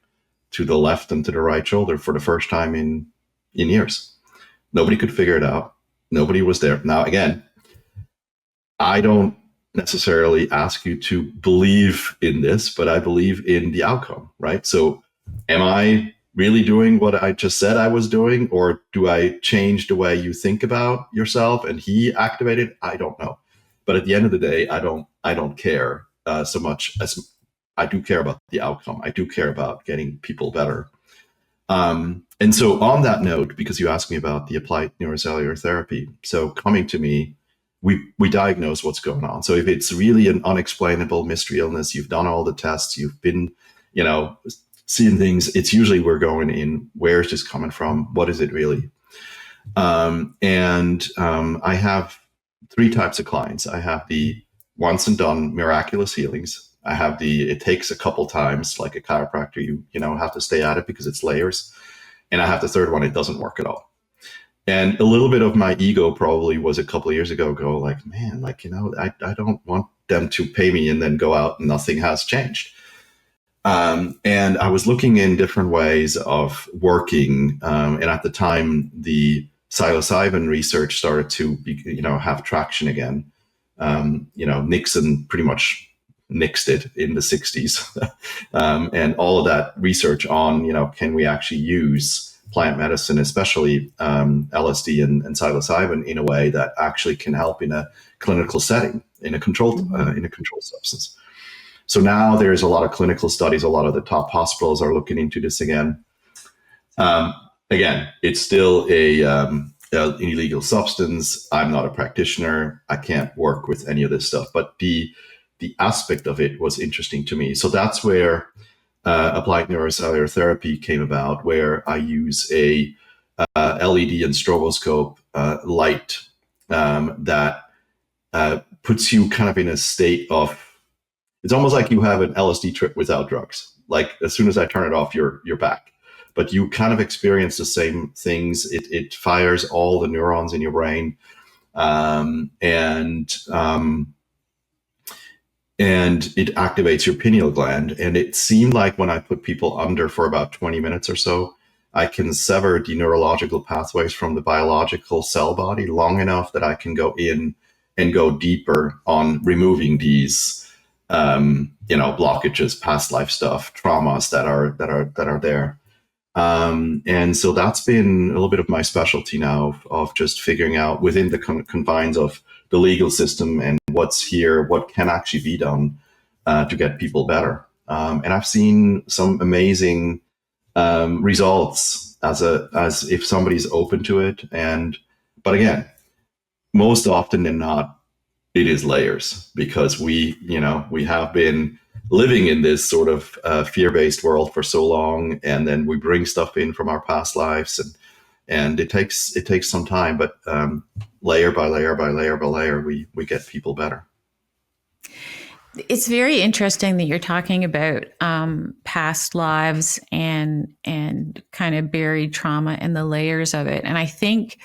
to the left and to the right shoulder for the first time in years. Nobody could figure it out. Nobody was there. Now, again, I don't necessarily ask you to believe in this, but I believe in the outcome, right? So am I really doing what I just said I was doing, or do I change the way you think about yourself and he activated? I don't know. But at the end of the day, I don't care so much as I do care about the outcome. I do care about getting people better. And so on that note, because you asked me about the applied neurocellular therapy, so coming to me, we diagnose what's going on. So if it's really an unexplainable mystery illness, you've done all the tests, you've been, seeing things, it's usually we're going in, where's this coming from? What is it really? I have 3 types of clients. I have the once and done miraculous healings. I have it takes a couple times, like a chiropractor, you have to stay at it because it's layers. And I have the third one, it doesn't work at all. And a little bit of my ego probably was a couple of years ago, man, I don't want them to pay me and then go out and nothing has changed. And I was looking in different ways of working. And at the time, the psilocybin research started to have traction again. Nixon pretty much nixed it in the 60s. And all of that research on, can we actually use plant medicine, especially LSD and psilocybin, in a way that actually can help in a clinical setting, in a controlled substance. So now there's a lot of clinical studies. A lot of the top hospitals are looking into this again. Again, it's still an illegal substance. I'm not a practitioner. I can't work with any of this stuff. But the aspect of it was interesting to me. So that's where applied neurocellular therapy came about, where I use a LED and stroboscope light that puts you kind of in a state of, it's almost like you have an LSD trip without drugs. Like as soon as I turn it off, you're back. But you kind of experience the same things. It fires all the neurons in your brain, and it activates your pineal gland. And it seemed like when I put people under for about 20 minutes or so, I can sever the neurological pathways from the biological cell body long enough that I can go in and go deeper on removing these blockages, past life stuff, traumas that are there. And so that's been a little bit of my specialty now of just figuring out within the confines of the legal system and what's here, what can actually be done to get people better. And I've seen some amazing results as if somebody's open to it. But again, most often than not, it is layers because we have been living in this sort of fear-based world for so long, and then we bring stuff in from our past lives, and it takes some time, but layer by layer by layer by layer, we get people better. It's very interesting that you're talking about past lives and kind of buried trauma and the layers of it. And I think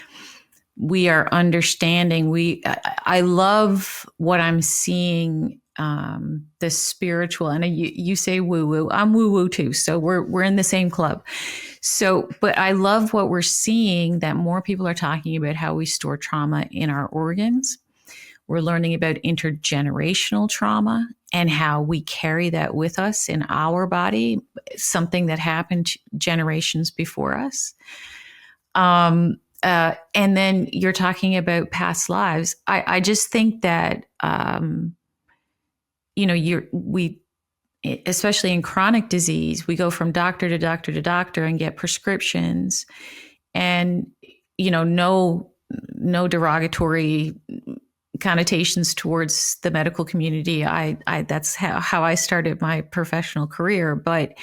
we are understanding. I love what I'm seeing. The spiritual, and you say woo woo. I'm woo woo too. So we're in the same club. So, but I love what we're seeing, that more people are talking about how we store trauma in our organs. We're learning about intergenerational trauma and how we carry that with us in our body, something that happened generations before us. And then you're talking about past lives. I just think that, especially in chronic disease, we go from doctor to doctor to doctor and get prescriptions, and, no derogatory connotations towards the medical community. I that's how I started my professional career, but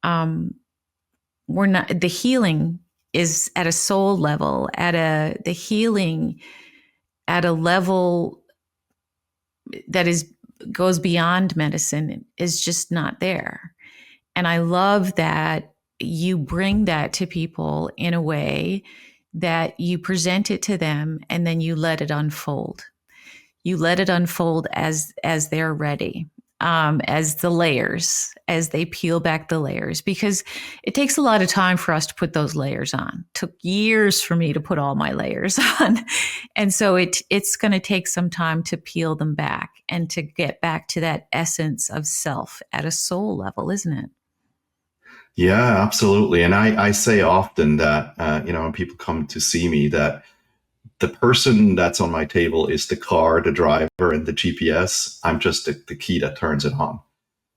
we're not, the healing is at a soul level, the healing at a level that goes beyond medicine is just not there. And I love that you bring that to people in a way that you present it to them and then you let it unfold. You let it unfold as they're ready, as the layers, as they peel back the layers, because it takes a lot of time for us to put those layers on. It took years for me to put all my layers on. And so it's going to take some time to peel them back and to get back to that essence of self at a soul level, isn't it? Yeah, absolutely. And I say often that, when people come to see me, that the person that's on my table is the car, the driver, and the GPS. I'm just the key that turns it on.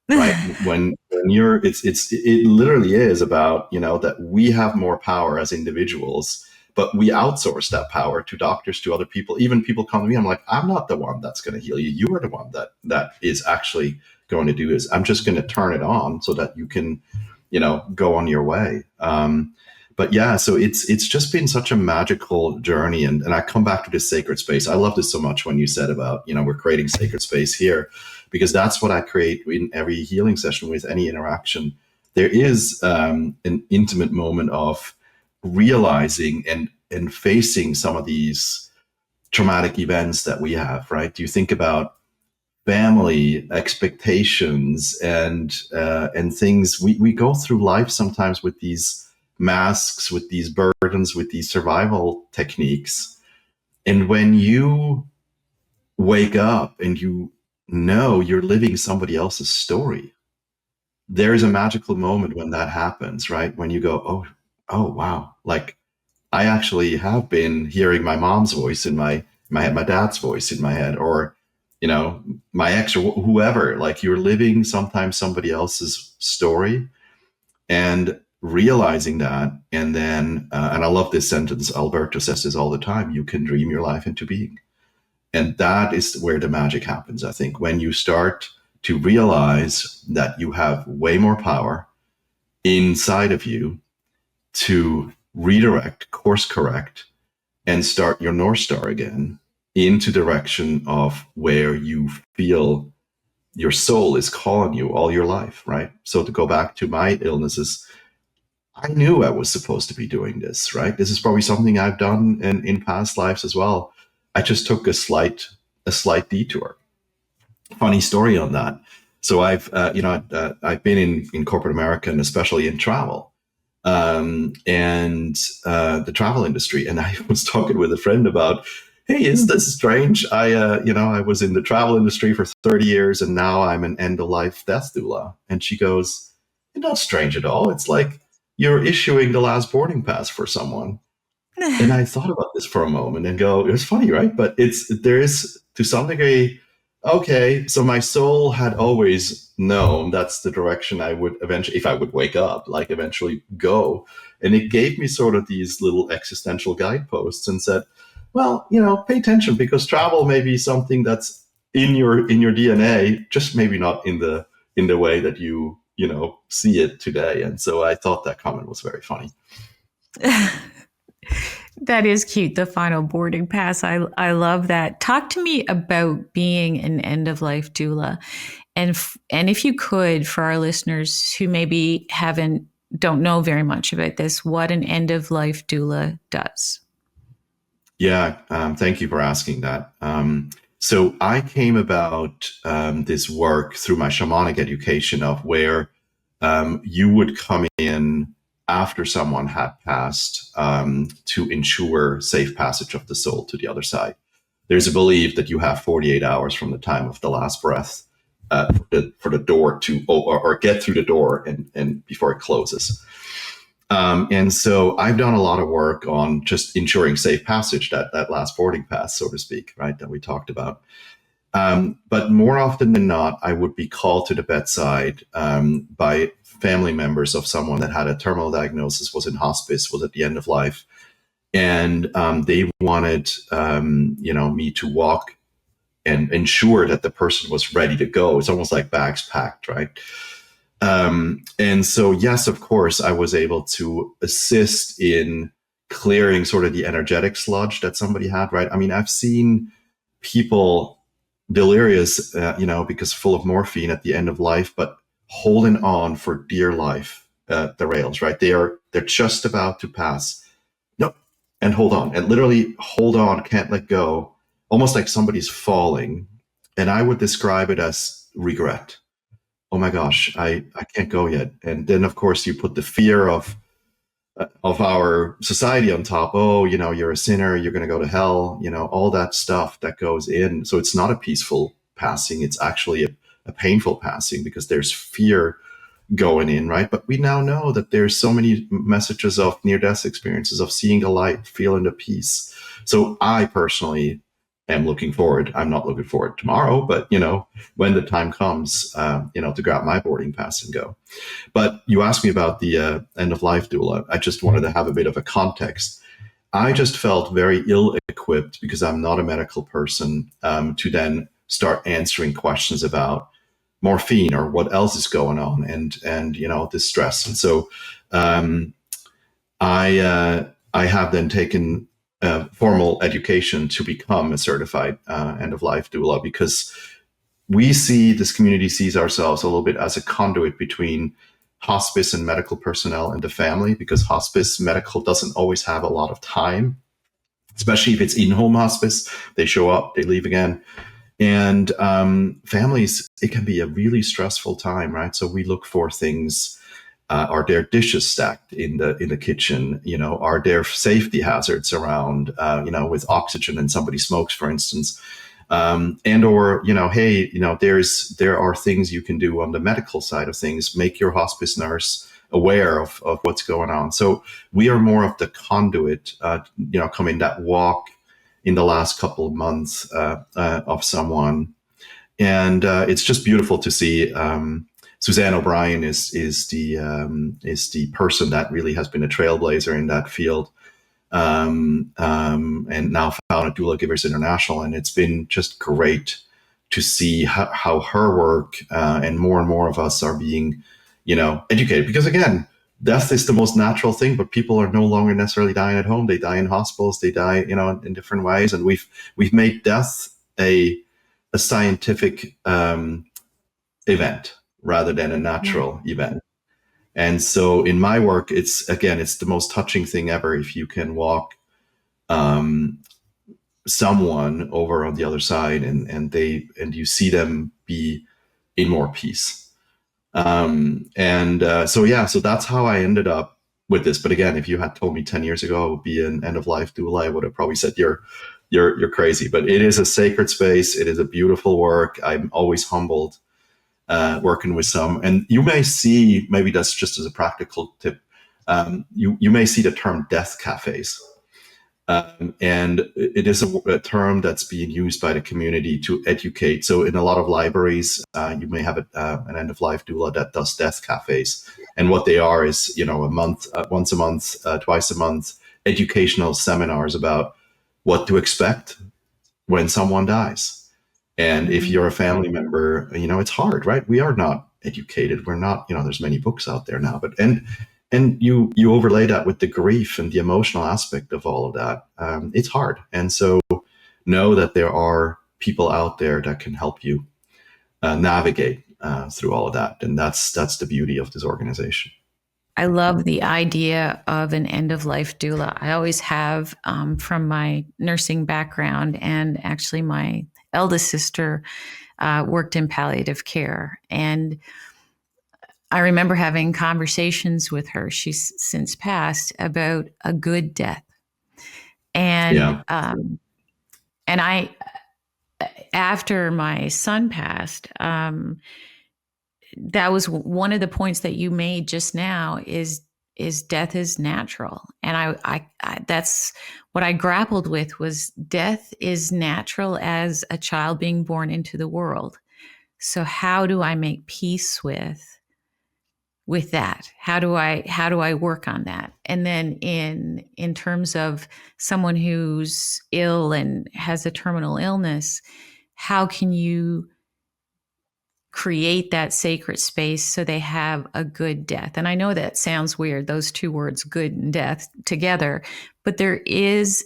Right. When it literally is about, that we have more power as individuals, but we outsource that power to doctors, to other people. Even people come to me, I'm like, I'm not the one that's going to heal you. You are the one that is actually going to do this. I'm just going to turn it on so that you can, go on your way. But yeah, so it's just been such a magical journey. And I come back to this sacred space. I love this so much when you said about, we're creating sacred space here, because that's what I create in every healing session with any interaction. There is an intimate moment of realizing and facing some of these traumatic events that we have, right? You think about family expectations and things. We go through life sometimes with these masks, with these burdens, with these survival techniques. And when you wake up and you know you're living somebody else's story, there is a magical moment when that happens, right? When you go, oh wow, like I actually have been hearing my mom's voice in my head, my dad's voice in my head, or my ex or whoever. Like, you're living sometimes somebody else's story, and realizing that. And then and I love this sentence, Alberto says this all the time: you can dream your life into being. And that is where the magic happens, I think, when you start to realize that you have way more power inside of you to redirect, course correct, and start your North Star again into direction of where you feel your soul is calling you all your life, right? So to go back to my illnesses, I knew I was supposed to be doing this, right? This is probably something I've done in past lives as well. I just took a slight detour. Funny story on that. So I've been in corporate America, and especially in travel, and the travel industry. And I was talking with a friend about, hey, is this strange? I was in the travel industry for 30 years, and now I'm an end of life death doula. And she goes, it's not strange at all. It's like you're issuing the last boarding pass for someone. And I thought about this for a moment and go, it was funny, right? But there is to some degree, okay, so my soul had always known that's the direction I would eventually, if I would wake up, like eventually go. And it gave me sort of these little existential guideposts and said, well, pay attention because travel may be something that's in your DNA, just maybe not in the way that you see it today. And so I thought that comment was very funny. That is cute. The final boarding pass. I love that. Talk to me about being an end of life doula, and if you could, for our listeners who maybe don't know very much about this, what an end of life doula does. Yeah, thank you for asking that. So I came about this work through my shamanic education of where you would come in after someone had passed to ensure safe passage of the soul to the other side. There's a belief that you have 48 hours from the time of the last breath for the door to or get through the door and before it closes. And so I've done a lot of work on just ensuring safe passage, that last boarding pass, so to speak, right, that we talked about. But more often than not, I would be called to the bedside by family members of someone that had a terminal diagnosis, was in hospice, was at the end of life. And they wanted, me to walk and ensure that the person was ready to go. It's almost like bags packed, right? And so, yes, of course, I was able to assist in clearing sort of the energetic sludge that somebody had, right? I mean, I've seen people delirious, because full of morphine at the end of life, but holding on for dear life, the rails, right? They're just about to pass. Nope. And hold on, and literally hold on, can't let go, almost like somebody's falling. And I would describe it as regret. Oh my gosh, I can't go yet. And then of course you put the fear of our society on top. Oh, you're a sinner, you're going to go to hell, all that stuff that goes in. So it's not a peaceful passing. It's actually a painful passing because there's fear going in, right? But we now know that there's so many messages of near-death experiences, of seeing the light, feeling the peace. So I personally am looking forward. I'm not looking forward tomorrow, but when the time comes, to grab my boarding pass and go. But you asked me about the end of life doula. I just wanted to have a bit of a context. I just felt very ill-equipped because I'm not a medical person to then start answering questions about morphine or what else is going on and this stress. And so I have then taken formal education to become a certified end of life doula because this community sees ourselves a little bit as a conduit between hospice and medical personnel and the family, because hospice medical doesn't always have a lot of time, especially if it's in-home hospice. They show up, they leave again. And families, it can be a really stressful time, right? So we look for things. Are there dishes stacked in the kitchen? Are there safety hazards around? With oxygen and somebody smokes, for instance, and or hey, there are things you can do on the medical side of things. Make your hospice nurse aware of what's going on. So we are more of the conduit, coming that walk in the last couple of months of someone. And it's just beautiful to see. Suzanne O'Brien is the person that really has been a trailblazer in that field, and now founded Doula Givers International. And it's been just great to see how her work and more of us are being, educated. Because again, death is the most natural thing, but people are no longer necessarily dying at home. They die in hospitals. They die, in different ways. And we've made death a scientific event rather than a natural event. And so in my work, it's the most touching thing ever if you can walk someone over on the other side and you see them be in more peace. So that's how I ended up with this. But again, if you had told me 10 years ago I would be an end of life doula, I would have probably said you're crazy. But it is a sacred space. It is a beautiful work. I'm always humbled working with some. And you may see, maybe that's just as a practical tip, You may see the term death cafes. And it is a term that's being used by the community to educate. So in a lot of libraries, you may have an end-of-life doula that does death cafes. And what they are is, a month, once a month, twice a month, educational seminars about what to expect when someone dies. And if you're a family member, it's hard, right? We are not educated. We're not, there's many books out there now, and you overlay that with the grief and the emotional aspect of all of that. It's hard. And so know that there are people out there that can help you navigate through all of that. And that's the beauty of this organization. I love the idea of an end of life doula. I always have, from my nursing background, and actually my eldest sister worked in palliative care. And I remember having conversations with her, she's since passed, about a good death. And and I, after my son passed, that was one of the points that you made just now, is death is natural. And I that's what I grappled with, was death is natural as a child being born into the world. So how do I make peace with that? How do I work on that? And then in terms of someone who's ill and has a terminal illness, how can you create that sacred space so they have a good death? And I know that sounds weird, those two words, good and death, together, but there is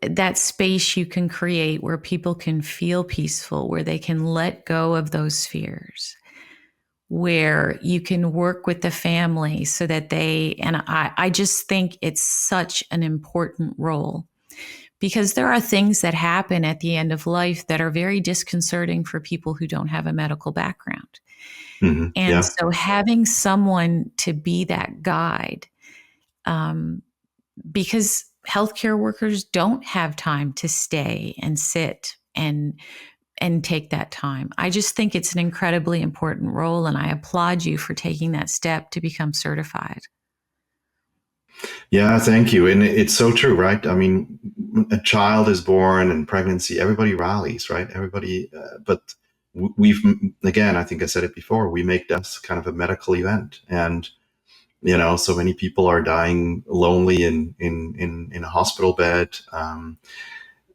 that space you can create where people can feel peaceful, where they can let go of those fears, where you can work with the family so that I just think it's such an important role, because there are things that happen at the end of life that are very disconcerting for people who don't have a medical background. Mm-hmm. And so having someone to be that guide, because healthcare workers don't have time to stay and sit and take that time. I just think it's an incredibly important role, and I applaud you for taking that step to become certified. Yeah, thank you. And it's so true, right? I mean, a child is born, and pregnancy, everybody rallies, right? Everybody, but we've, again, I think I said it before, we make death kind of a medical event. And, so many people are dying lonely in a hospital bed.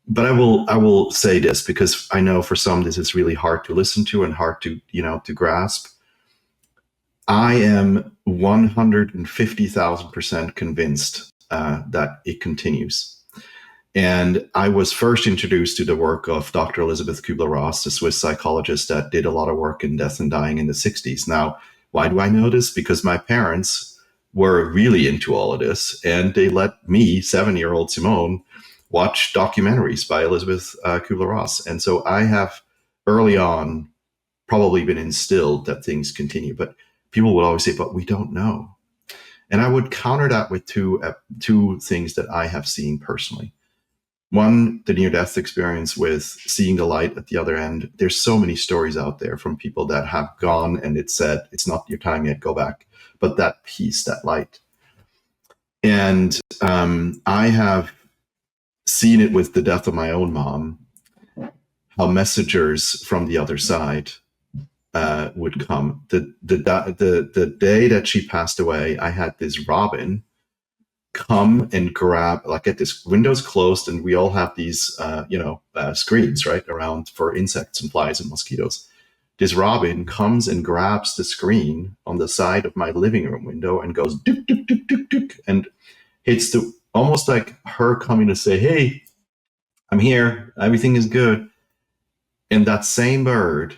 But I will say this, because I know for some this is really hard to listen to and hard to, to grasp. I am 150,000% convinced that it continues. And I was first introduced to the work of Dr. Elizabeth Kubler-Ross, the Swiss psychologist that did a lot of work in death and dying in the 60s. Now, why do I know this? Because my parents were really into all of this, and they let me, 7-year-old Simone, watch documentaries by Elizabeth Kubler-Ross. And so I have early on probably been instilled that things continue. But people would always say, but we don't know. And I would counter that with two things that I have seen personally. One, the near-death experience with seeing the light at the other end. There's so many stories out there from people that have gone and it said, it's not your time yet, go back. But that peace, that light. And I have seen it with the death of my own mom, how messengers from the other side would come. The day that she passed away, I had this robin come and grab, like, at this windows closed, and we all have these screens right around for insects and flies and mosquitoes. This robin comes and grabs the screen on the side of my living room window and goes duk duk duk duk duk, and hits the, almost like her coming to say, hey, I'm here, everything is good. And that same bird,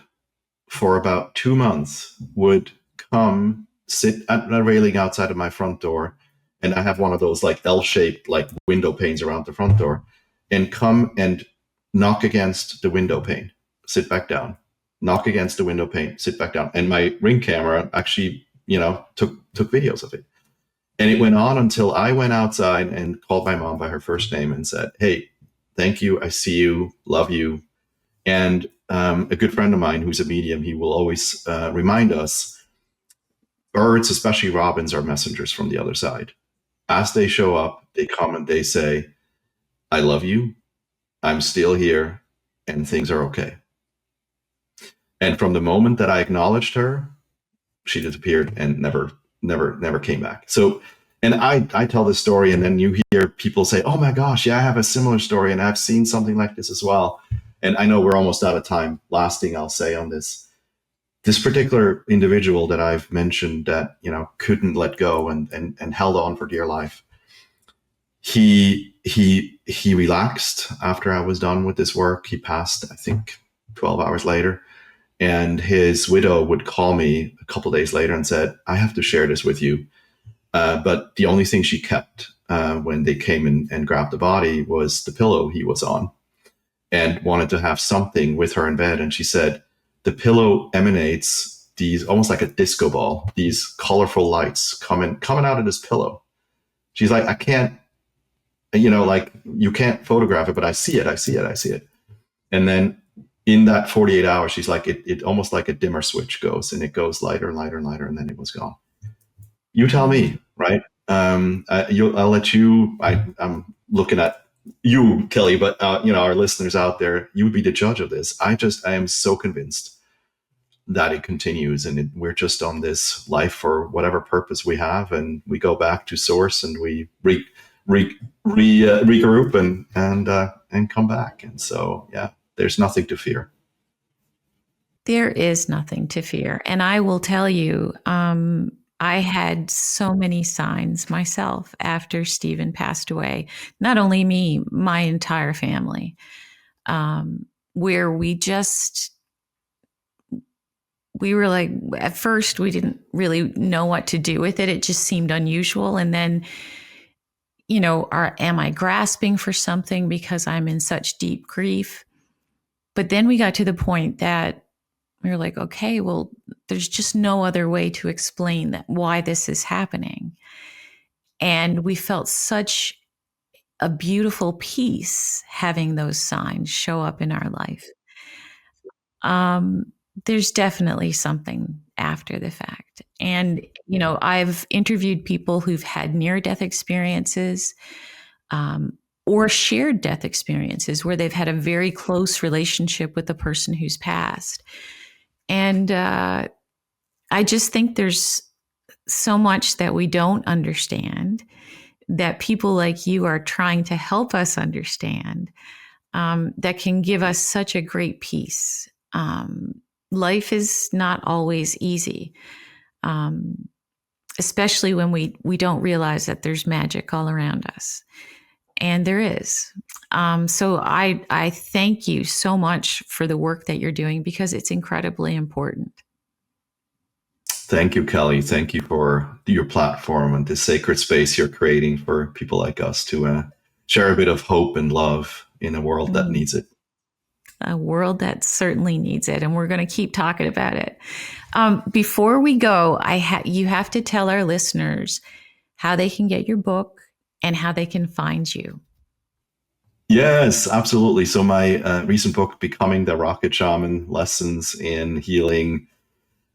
for about 2 months, would come sit at the railing outside of my front door, and I have one of those like L-shaped like window panes around the front door, and come and knock against the window pane, sit back down, knock against the window pane, sit back down. And my Ring camera actually, took videos of it. And it went on until I went outside and called my mom by her first name and said, hey, thank you, I see you, love you. And a good friend of mine who's a medium, he will always remind us birds, especially robins, are messengers from the other side. As they show up, they come and they say, I love you, I'm still here, and things are okay. And from the moment that I acknowledged her, she disappeared and never came back. So, and I tell this story, and then you hear people say, oh my gosh, yeah, I have a similar story, and I've seen something like this as well. And I know we're almost out of time. Last thing I'll say on this particular individual that I've mentioned that, couldn't let go and held on for dear life. He relaxed after I was done with this work. He passed, I think, 12 hours later. And his widow would call me a couple of days later and said, I have to share this with you. But the only thing she kept when they came in and grabbed the body was the pillow he was on, and wanted to have something with her in bed. And she said, the pillow emanates these, almost like a disco ball, these colorful lights coming out of this pillow. She's like, I can't, like, you can't photograph it, but I see it. And then in that 48 hours, she's like, it almost like a dimmer switch goes, and it goes lighter and lighter and lighter, and then it was gone. You tell me, right? I'll let you, I'm looking at you, Kelly, but our listeners out there, you would be the judge of this. I am so convinced that it continues, and we're just on this life for whatever purpose we have, and we go back to source, and we regroup and come back. And so, yeah, there's nothing to fear. There is nothing to fear. And I will tell you, I had so many signs myself after Stephen passed away. Not only me, my entire family, where we were like, at first we didn't really know what to do with it. It just seemed unusual. And then, am I grasping for something because I'm in such deep grief? But then we got to the point that we were like, okay, well, there's just no other way to explain why this is happening. And we felt such a beautiful peace having those signs show up in our life. There's definitely something after the fact. And, I've interviewed people who've had near-death experiences, or shared death experiences where they've had a very close relationship with the person who's passed. And I just think there's so much that we don't understand, that people like you are trying to help us understand, that can give us such a great peace. Life is not always easy, especially when we don't realize that there's magic all around us. And there is. So I thank you so much for the work that you're doing, because it's incredibly important. Thank you, Kelly. Thank you for your platform and the sacred space you're creating for people like us to share a bit of hope and love in a world that needs it. A world that certainly needs it. And we're going to keep talking about it. Before we go, you have to tell our listeners how they can get your book and how they can find you. Yes, absolutely. So my recent book, Becoming the Rocket Shaman, Lessons in Healing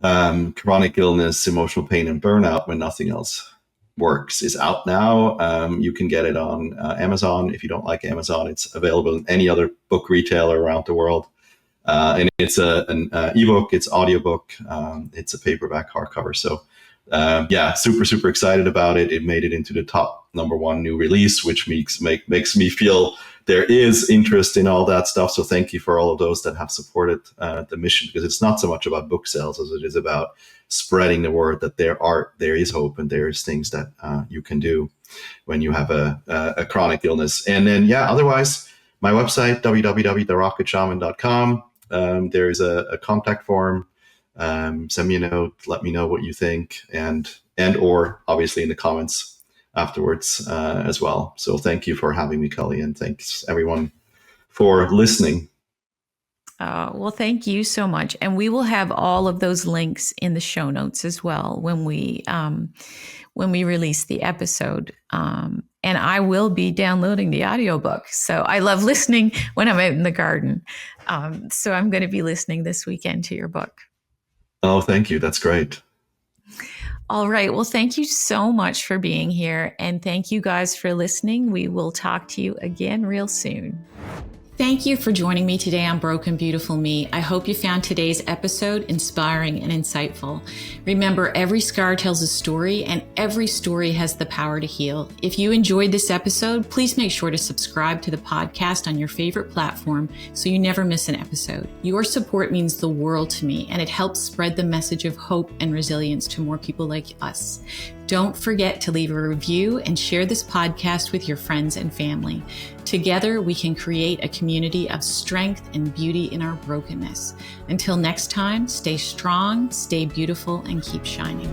Chronic Illness, Emotional Pain, and Burnout When Nothing Else Works, is out now. You can get it on Amazon. If you don't like Amazon, it's available in any other book retailer around the world. And it's an ebook, it's audiobook, it's a paperback hardcover. So super excited about it. It made it into the top #1 new release, which makes me feel there is interest in all that stuff. So thank you for all of those that have supported the mission, because it's not so much about book sales as it is about spreading the word that there is hope, and there is things that you can do when you have a chronic illness. And then, otherwise, my website, www.therocketshaman.com. There's a contact form. Send me a note, let me know what you think, and or obviously in the comments afterwards as well. So thank you for having me, Kelly, and thanks everyone for listening. Well, thank you so much. And we will have all of those links in the show notes as well when we release the episode. And I will be downloading the audiobook. So I love listening when I'm out in the garden. So I'm going to be listening this weekend to your book. Oh, thank you. That's great. All right. Well, thank you so much for being here. And thank you guys for listening. We will talk to you again real soon. Thank you for joining me today on Broken Beautiful Me. I hope you found today's episode inspiring and insightful. Remember, every scar tells a story, and every story has the power to heal. If you enjoyed this episode, please make sure to subscribe to the podcast on your favorite platform so you never miss an episode. Your support means the world to me, and it helps spread the message of hope and resilience to more people like us. Don't forget to leave a review and share this podcast with your friends and family. Together, we can create a community of strength and beauty in our brokenness. Until next time, stay strong, stay beautiful, and keep shining.